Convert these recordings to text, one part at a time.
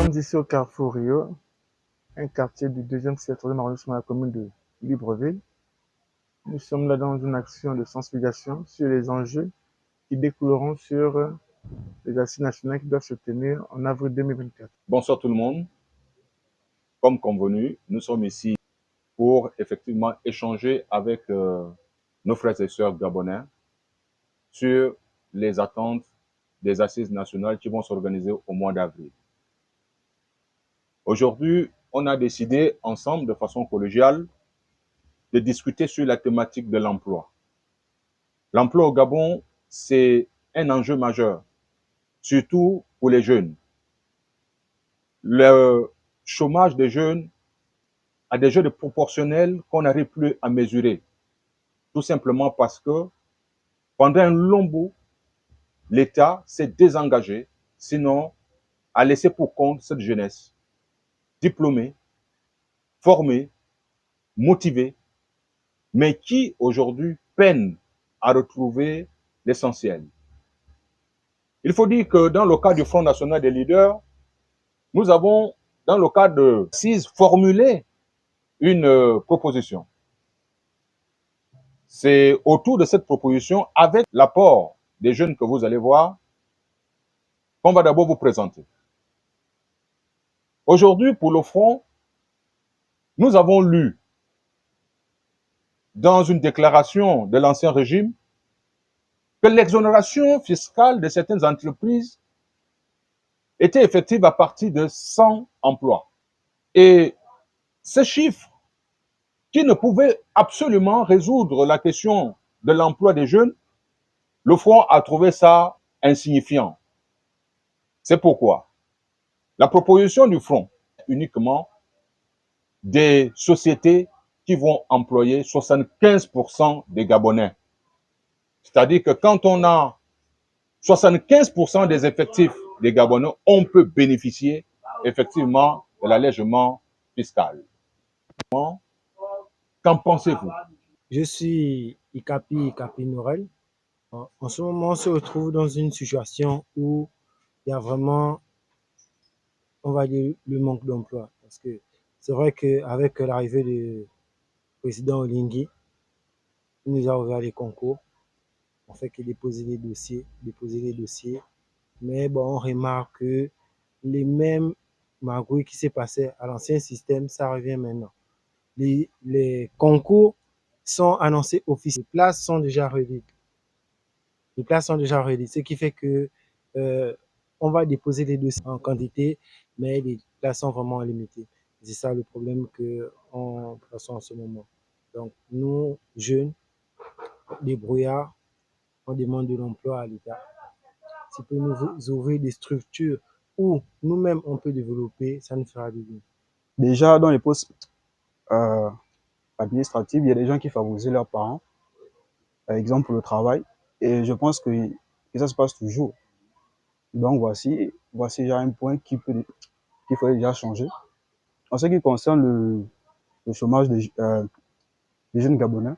sommes ici au Carrefour Rio, un quartier du 2e arrondissement de la commune de Libreville. Nous sommes là dans une action de sensibilisation sur les enjeux qui découleront sur les assises nationales qui doivent se tenir en avril 2024. Bonsoir tout le monde. Comme convenu, nous sommes ici pour effectivement échanger avec nos frères et sœurs gabonais sur les attentes des assises nationales qui vont s'organiser au mois d'avril. Aujourd'hui, on a décidé ensemble, de façon collégiale, de discuter sur la thématique de l'emploi. L'emploi au Gabon, c'est un enjeu majeur, surtout pour les jeunes. Le chômage des jeunes a des jeux de proportionnels qu'on n'arrive plus à mesurer. Tout simplement parce que pendant un long bout, l'État s'est désengagé, sinon a laissé pour compte cette jeunesse diplômée, formée, motivée, mais qui aujourd'hui peine à retrouver l'essentiel. Il faut dire que dans le cadre du Front national des leaders, nous avons, dans le cadre de CIS, formulé une proposition. C'est autour de cette proposition, avec l'apport des jeunes que vous allez voir, qu'on va d'abord vous présenter. Aujourd'hui, pour le Front, nous avons lu dans une déclaration de l'ancien régime que l'exonération fiscale de certaines entreprises était effective à partir de 100 emplois. Et ces chiffres, qui ne pouvaient absolument résoudre la question de l'emploi des jeunes, le Front a trouvé ça insignifiant. C'est pourquoi la proposition du Front est uniquement des sociétés qui vont employer 75% des Gabonais. C'est-à-dire que quand on a 75% des effectifs des Gabonais, on peut bénéficier effectivement de l'allègement fiscal. Qu'en pensez-vous? Je suis Ikapi Norel. En ce moment, on se retrouve dans une situation où il y a vraiment, on va dire, le manque d'emploi. Parce que c'est vrai qu'avec l'arrivée du président Olingi, il nous a ouvert les concours. On fait que déposer les dossiers. Mais bon, on remarque que les mêmes magouilles qui s'est passé à l'ancien système, ça revient maintenant. Les concours sont annoncés officiellement. Les places sont déjà réduites. Ce qui fait que on va déposer les dossiers en quantité, mais les places sont vraiment limitées. C'est ça le problème qu'on ressent en ce moment. Donc, nous, jeunes, débrouillards, on demande de l'emploi à l'État. S'il peut nous ouvrir des structures où nous-mêmes on peut développer, ça nous fera du bien. Déjà, dans les postes administratifs, il y a des gens qui favorisent leurs parents, par exemple pour le travail, et je pense que ça se passe toujours. Donc voici déjà un point qu'il faudrait déjà changer. En ce qui concerne le chômage des jeunes Gabonais,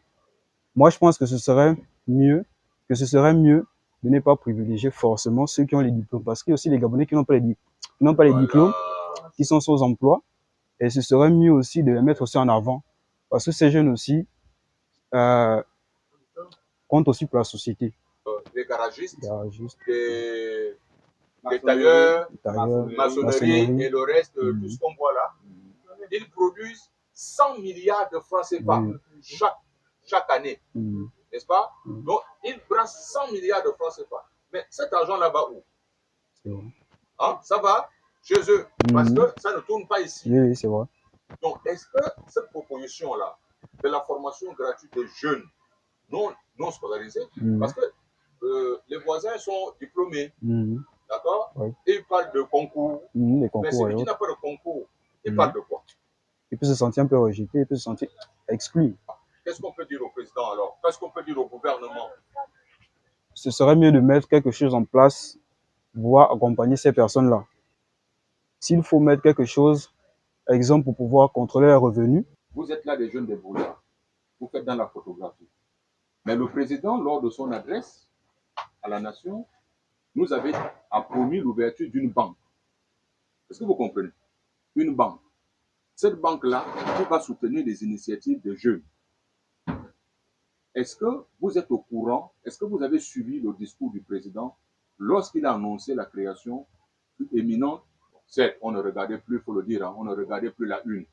moi je pense que ce serait mieux de ne pas privilégier forcément ceux qui ont les diplômes, parce qu'il y a aussi les Gabonais qui n'ont pas les diplômes, qui sont sans emploi, et ce serait mieux aussi de les mettre aussi en avant, parce que ces jeunes aussi comptent aussi pour la société. Les garagistes, les tailleurs, maçonnerie et le reste, tout ce qu'on voit là, ils produisent 100 milliards de francs CFA chaque année, n'est-ce pas? Donc, ils brassent 100 milliards de francs CFA. Mais cet argent-là va où? Hein? Ça va chez eux, parce que ça ne tourne pas ici. Oui, c'est vrai. Donc, est-ce que cette proposition-là de la formation gratuite des jeunes non scolarisés, parce que les voisins sont diplômés, d'accord? Oui. Et ils parlent de concours. Les concours, mais celui qui n'a pas de concours, il parle de quoi? Il peut se sentir un peu rejeté, il peut se sentir exclu. Qu'est-ce qu'on peut dire au président alors? Qu'est-ce qu'on peut dire au gouvernement? Ce serait mieux de mettre quelque chose en place, voire accompagner ces personnes-là. S'il faut mettre quelque chose, par exemple, pour pouvoir contrôler les revenus. Vous êtes là des jeunes débrouillards, vous faites dans la photographie. Mais le président, lors de son adresse à la nation, nous avait promis l'ouverture d'une banque. Est-ce que vous comprenez? Une banque. Cette banque-là, qui va soutenir des initiatives de jeunes. Est-ce que vous êtes au courant, est-ce que vous avez suivi le discours du président lorsqu'il a annoncé la création éminente? Certes, on ne regardait plus, il faut le dire, hein, on ne regardait plus la une.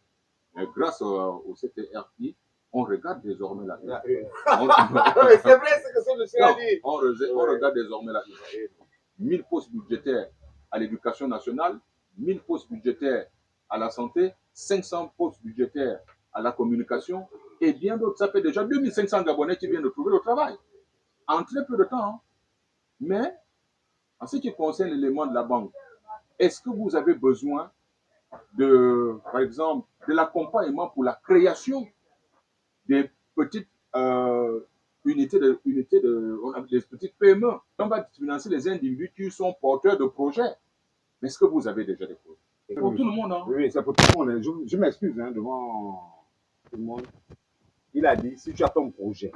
Mais grâce au CTRI, on regarde désormais la une. C'est vrai ce que ce monsieur a dit. On regarde désormais la une. 1000 postes budgétaires à l'éducation nationale, 1000 postes budgétaires à la santé, 500 postes budgétaires à la communication et bien d'autres. Ça fait déjà 2500 Gabonais qui viennent de trouver le travail en très peu de temps. Hein. Mais en ce qui concerne l'élément de la banque, est-ce que vous avez besoin par exemple, de l'accompagnement pour la création des petites des petites PME? On va financer les individus qui sont porteurs de projets. Mais est-ce que vous avez déjà des projets? C'est pour tout le monde. Hein? Oui, c'est pour tout le monde. Je m'excuse hein, devant tout le monde. Il a dit, si tu as ton projet,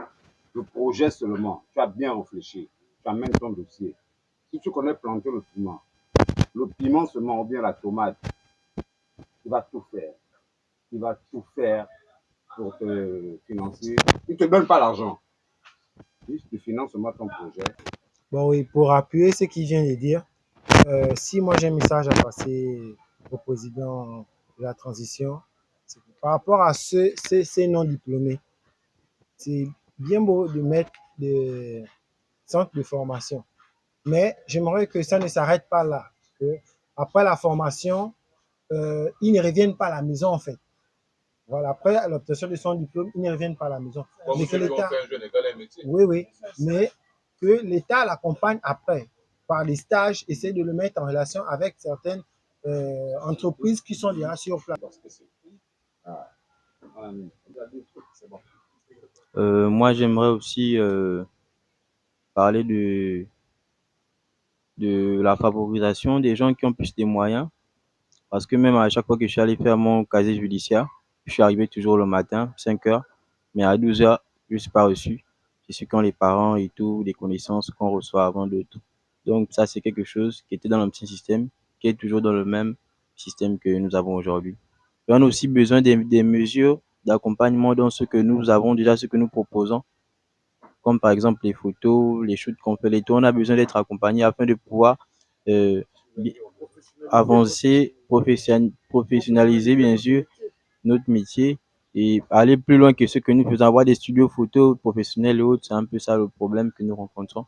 le projet seulement, tu as bien réfléchi, tu amènes ton dossier. Si tu connais planter le piment seulement ou bien la tomate, tu vas tout faire. Il va tout faire pour te financer. Il ne te donne pas l'argent. Il te finance seulement ton projet. Bon, oui, pour appuyer ce qu'il vient de dire, si moi j'ai un message à passer au président de la transition, c'est que par rapport à ces non-diplômés, c'est bien beau de mettre des centres de formation, mais j'aimerais que ça ne s'arrête pas là. Que après la formation, ils ne reviennent pas à la maison en fait. Voilà, après l'obtention de son diplôme, ils ne reviennent pas à la maison. Comme Mais que ceux qui ont l'État, fait un jeune égal et un métier. oui, oui, mais que l'État l'accompagne après par les stages, essaie de le mettre en relation avec certaines entreprises qui sont déjà sur place. Parce que c'est bon. Moi, j'aimerais aussi parler de la favorisation des gens qui ont plus de moyens. Parce que même à chaque fois que je suis allé faire mon casier judiciaire, je suis arrivé toujours le matin, 5 heures, mais à 12 heures, je ne suis pas reçu. C'est ce qu'ont les parents et tout, les connaissances qu'on reçoit avant de tout. Donc, ça, c'est quelque chose qui était dans l'ancien système, qui est toujours dans le même système que nous avons aujourd'hui. Et on a aussi besoin des mesures d'accompagnement dans ce que nous avons déjà, ce que nous proposons, comme par exemple les photos, les shoots qu'on fait, les tours. On a besoin d'être accompagné afin de pouvoir euh, avancer, professionnaliser bien sûr notre métier et aller plus loin que ce que nous faisons, avoir des studios photos professionnels et autres. C'est un peu ça le problème que nous rencontrons.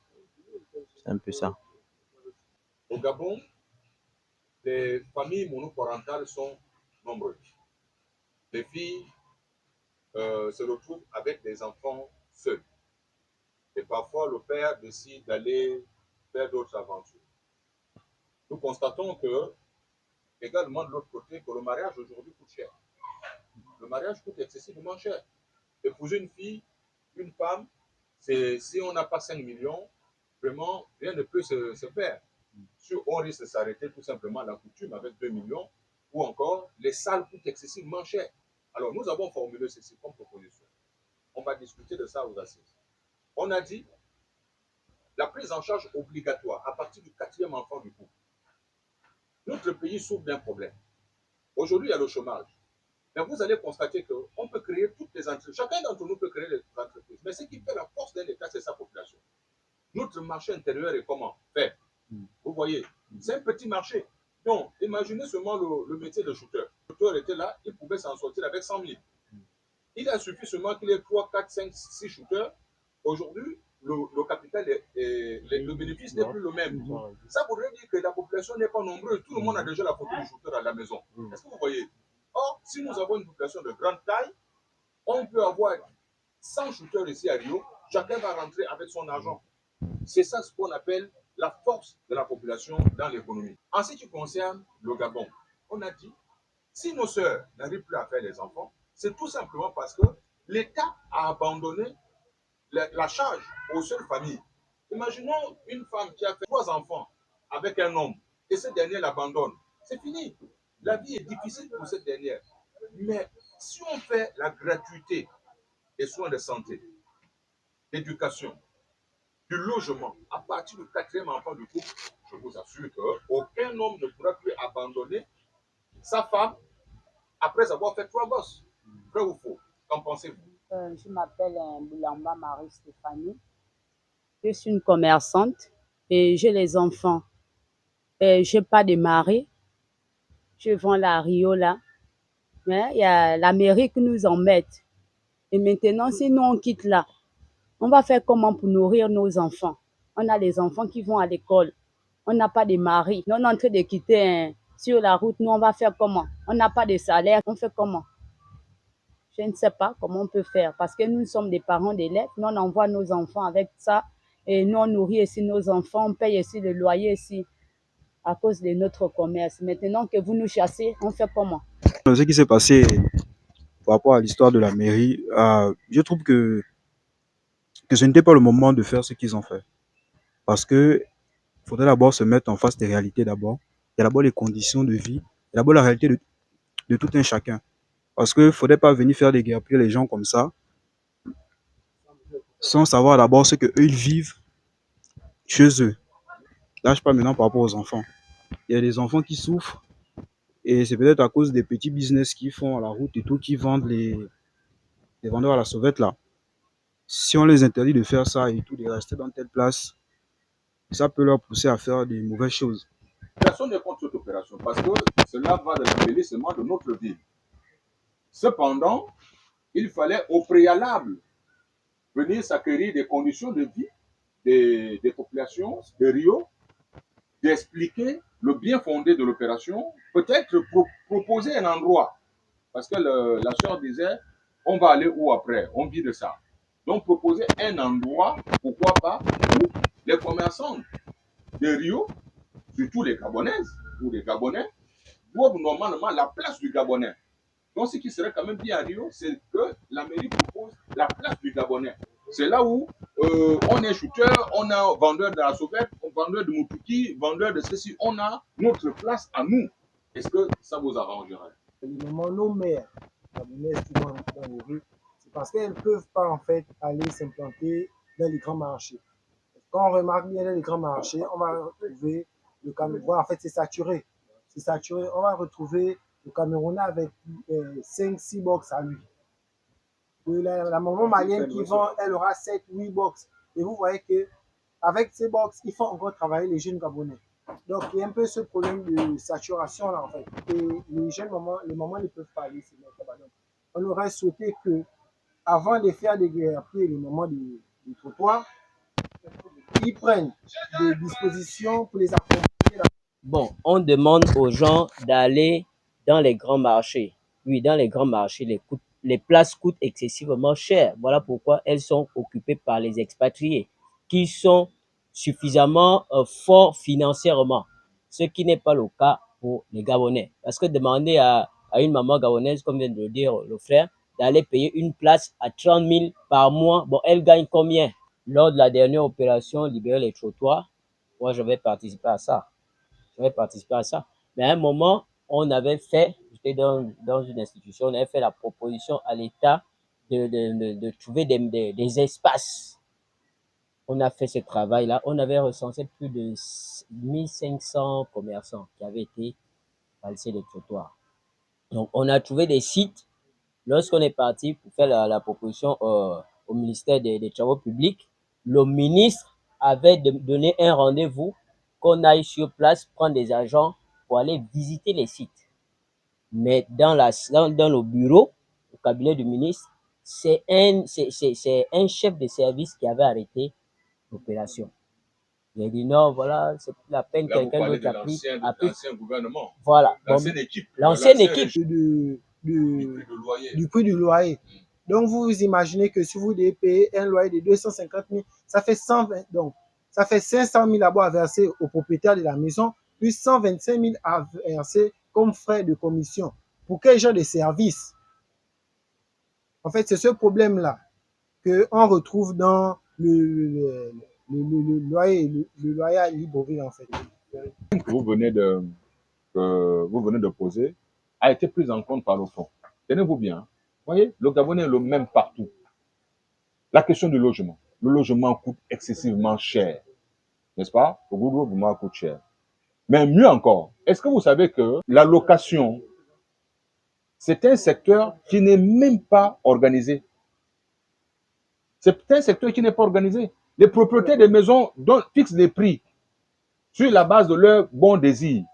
C'est un peu ça. Au Gabon, les familles monoparentales sont nombreuses. Les filles se retrouvent avec des enfants seuls. Et parfois, le père décide d'aller faire d'autres aventures. Nous constatons que, également de l'autre côté, que le mariage aujourd'hui coûte cher. Le mariage coûte excessivement cher. Épouser une fille, une femme, si on n'a pas 5 millions, vraiment, rien ne peut se faire. Si on risque de s'arrêter tout simplement à la coutume avec 2 millions, ou encore, les salles coûtent excessivement cher. Alors, nous avons formulé ceci comme proposition. On va discuter de ça aux assises. On a dit la prise en charge obligatoire à partir du 4e enfant du couple. Notre pays souffre d'un problème. Aujourd'hui, il y a le chômage. Mais vous allez constater qu'on peut créer toutes les entreprises. Chacun d'entre nous peut créer des entreprises. Mais ce qui fait la force d'un État, c'est sa population. Notre marché intérieur est comment fait? Vous voyez, c'est un petit marché. Donc, imaginez seulement le métier de shooter. Le shooter était là, il pouvait s'en sortir avec 100 000. Il a suffi seulement qu'il ait 3, 4, 5, 6 shooters. Aujourd'hui, le capital, le bénéfice n'est plus le même. Ça voudrait dire que la population n'est pas nombreuse. Tout le monde a déjà la photo du shooter à la maison. Est-ce que vous voyez? Or, si nous avons une population de grande taille, on peut avoir 100 shooters ici à Rio. Chacun va rentrer avec son argent. C'est ça ce qu'on appelle la force de la population dans l'économie. En ce qui concerne le Gabon, on a dit, si nos sœurs n'arrivent plus à faire les enfants, c'est tout simplement parce que l'État a abandonné la charge aux seules familles. Imaginons une femme qui a fait 3 enfants avec un homme et ce dernier l'abandonne. C'est fini. La vie est difficile pour cette dernière. Mais si on fait la gratuité des soins de santé, d'éducation, du logement à partir du 4e enfant du couple, je vous assure qu'aucun homme ne pourra plus abandonner sa femme après avoir fait 3 gosses. Vrai ou faux? Qu'en pensez-vous? Je m'appelle Boulamba Marie-Stéphanie. Je suis une commerçante et j'ai les enfants. Et je n'ai pas de mari. Je vends la Rio là. Mais il y a la mairie qui nous embête. Et maintenant, si nous on quitte là, on va faire comment pour nourrir nos enfants? On a les enfants qui vont à l'école. On n'a pas de mari. Nous, on est en train de quitter sur la route. Nous, on va faire comment? On n'a pas de salaire. On fait comment? Je ne sais pas comment on peut faire parce que nous sommes des parents d'élèves. Nous, on envoie nos enfants avec ça et nous, on nourrit ici nos enfants. On paye ici le loyer ici à cause de notre commerce. Maintenant que vous nous chassez, on fait comment? Ce qui s'est passé par rapport à l'histoire de la mairie, je trouve que ce n'était pas le moment de faire ce qu'ils ont fait. Parce que il faudrait d'abord se mettre en face des réalités d'abord. Il y a d'abord les conditions de vie, il y a d'abord la réalité de tout un chacun. Parce qu'il ne faudrait pas venir faire des guerpiller les gens comme ça, sans savoir d'abord ce qu'eux ils vivent chez eux. Là, je parle maintenant par rapport aux enfants. Il y a des enfants qui souffrent, et c'est peut-être à cause des petits business qu'ils font à la route et tout, qui vendent les vendeurs à la sauvette là. Si on les interdit de faire ça et tout, de rester dans telle place, ça peut leur pousser à faire des mauvaises choses. Personne n'est contre cette opération parce que cela va de l'embellissement de notre ville. Cependant, il fallait au préalable venir s'acquérir des conditions de vie des populations de Rio, d'expliquer le bien fondé de l'opération, peut-être proposer un endroit. Parce que la sœur disait, on va aller où après? On vit de ça. Donc proposer un endroit, pourquoi pas, où les commerçants de Rio, surtout les Gabonaises ou les Gabonais, doivent normalement la place du Gabonais. Donc ce qui serait quand même bien à Rio, c'est que la mairie propose la place du Gabonais. C'est là où on est shooter, on a vendeur de la sauvette, vendeur de Moutouki, vendeur de ceci, on a notre place à nous. Est-ce que ça vous arrangerait? Évidemment, nos mères gabonaises qui vont dans les rues, c'est parce qu'elles ne peuvent pas en fait aller s'implanter dans les grands marchés. Quand on remarque bien dans les grands marchés, on va retrouver le Cameroun. En fait, c'est saturé. C'est saturé. On va retrouver le Camerounais avec 5-6 box à lui. La maman malienne qui vend, elle aura 7-8 box. Et vous voyez que avec ces box, il faut encore travailler les jeunes Gabonais. Donc, il y a un peu ce problème de saturation là, en fait. Et les jeunes mamans, les mamans ne peuvent pas aller sur le cabanon. On aurait souhaité que, avant de faire des guerriers, les mamans du trottoir, ils prennent des dispositions pour les accompagner. Bon, on demande aux gens d'aller dans les grands marchés. Oui, dans les grands marchés, les places coûtent excessivement cher. Voilà pourquoi elles sont occupées par les expatriés qui sont suffisamment forts financièrement, ce qui n'est pas le cas pour les Gabonais. Parce que demander à une maman gabonaise, comme vient de le dire le frère, d'aller payer une place à 30 000 par mois, bon, elle gagne combien? Lors de la dernière opération Libérer les trottoirs, moi, je vais participer à ça. Mais à un moment, on avait fait, j'étais dans une institution, on avait fait la proposition à l'État de trouver des espaces. On a fait ce travail-là. On avait recensé plus de 1500 commerçants qui avaient été valsés des trottoirs. Donc, on a trouvé des sites. Lorsqu'on est parti pour faire la proposition au ministère des Travaux publics, le ministre avait donné un rendez-vous qu'on aille sur place prendre des agents pour aller visiter les sites. Mais dans le bureau, au cabinet du ministre, c'est un chef de service qui avait arrêté l'opération. Il a dit non, voilà, c'est plus la peine, quelqu'un d'autre a pris. L'ancien gouvernement. Voilà. L'ancienne équipe. L'ancienne équipe. Du prix du loyer. Donc, vous vous imaginez que si vous devez payer un loyer de 250 000, ça fait 120, donc, ça fait 500 000 d'abord à verser au propriétaire de la maison, plus 125 000 à verser comme frais de commission. Pour quel genre de service? En fait, c'est ce problème-là qu'on retrouve dans le loyer à Libreville, en fait. Vous venez de poser a été prise en compte par le fond. Tenez-vous bien. Voyez, le Gabonais est le même partout. La question du logement. Le logement coûte excessivement cher. N'est-ce pas? Le logement coûte cher. Mais mieux encore, est-ce que vous savez que la location c'est un secteur qui n'est même pas organisé. C'est un secteur qui n'est pas organisé. Les propriétaires des maisons fixent les prix sur la base de leur bon désir.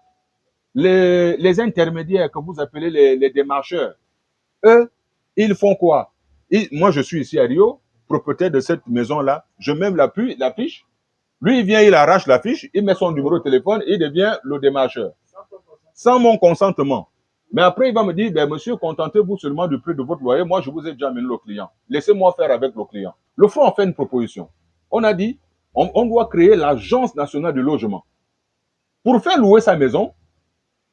Les intermédiaires que vous appelez les démarcheurs, eux, ils font quoi? Moi, je suis ici à Rio, propriétaire de cette maison-là. Je mets la fiche. Lui, il vient, il arrache la fiche, il met son numéro de téléphone, il devient le démarcheur. Sans mon consentement. Mais après, il va me dire, ben, monsieur, contentez-vous seulement du prix de votre loyer. Moi, je vous ai déjà amené le client. Laissez-moi faire avec le client. Le fonds a fait une proposition. On a dit, on doit créer l'Agence nationale du logement. Pour faire louer sa maison,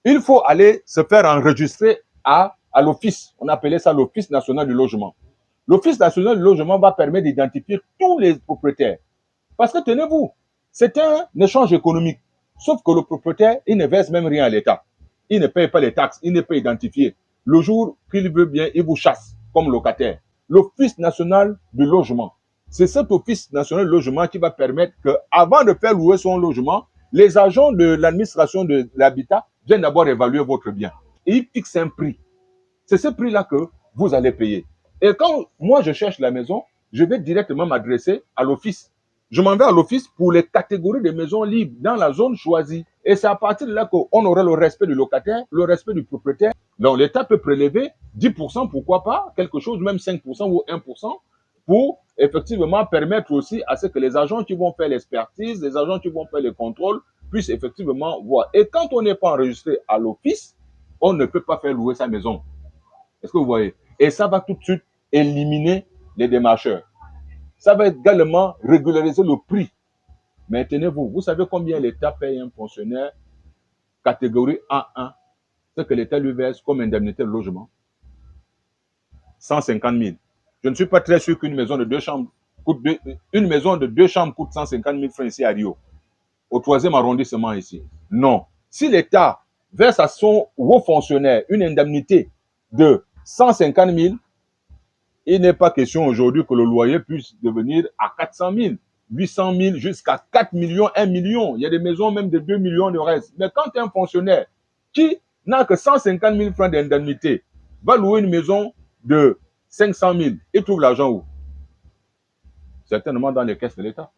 il faut aller se faire enregistrer à l'office. On appelait ça l'Office national du logement. L'Office national du logement va permettre d'identifier tous les propriétaires. Parce que tenez-vous, c'est un échange économique. Sauf que le propriétaire, il ne verse même rien à l'État. Il ne paye pas les taxes, il n'est pas identifié. Le jour qu'il veut bien, il vous chasse comme locataire. L'Office national du logement. C'est cet Office national du logement qui va permettre qu'avant de faire louer son logement, les agents de l'administration de l'habitat viennent d'abord évaluer votre bien. Et ils fixent un prix. C'est ce prix-là que vous allez payer. Et quand moi je cherche la maison, je vais directement m'adresser à l'office. Je m'en vais à l'office pour les catégories de maisons libres dans la zone choisie. Et c'est à partir de là qu'on aura le respect du locataire, le respect du propriétaire. Donc l'État peut prélever 10%, pourquoi pas, quelque chose, même 5% ou 1%, pour effectivement permettre aussi à ce que les agents qui vont faire l'expertise, les agents qui vont faire les contrôles, puissent effectivement voir. Et quand on n'est pas enregistré à l'office, on ne peut pas faire louer sa maison. Est-ce que vous voyez? Et ça va tout de suite éliminer les démarcheurs. Ça va également régulariser le prix. Mais tenez-vous, vous savez combien l'État paye un fonctionnaire catégorie A1, ce que l'État lui verse comme indemnité de logement? 150 000. Je ne suis pas très sûr qu'une maison de 2 chambres coûte 150 000 francs ici à Rio, au 3e arrondissement ici. Non. Si l'État verse à son haut fonctionnaire une indemnité de 150 000, il n'est pas question aujourd'hui que le loyer puisse devenir à 400 000, 800 000, jusqu'à 4 millions, 1 million. Il y a des maisons même de 2 millions de reste. Mais quand un fonctionnaire qui n'a que 150 000 francs d'indemnité va louer une maison de 500 000, il trouve l'argent où? Certainement dans les caisses de l'État.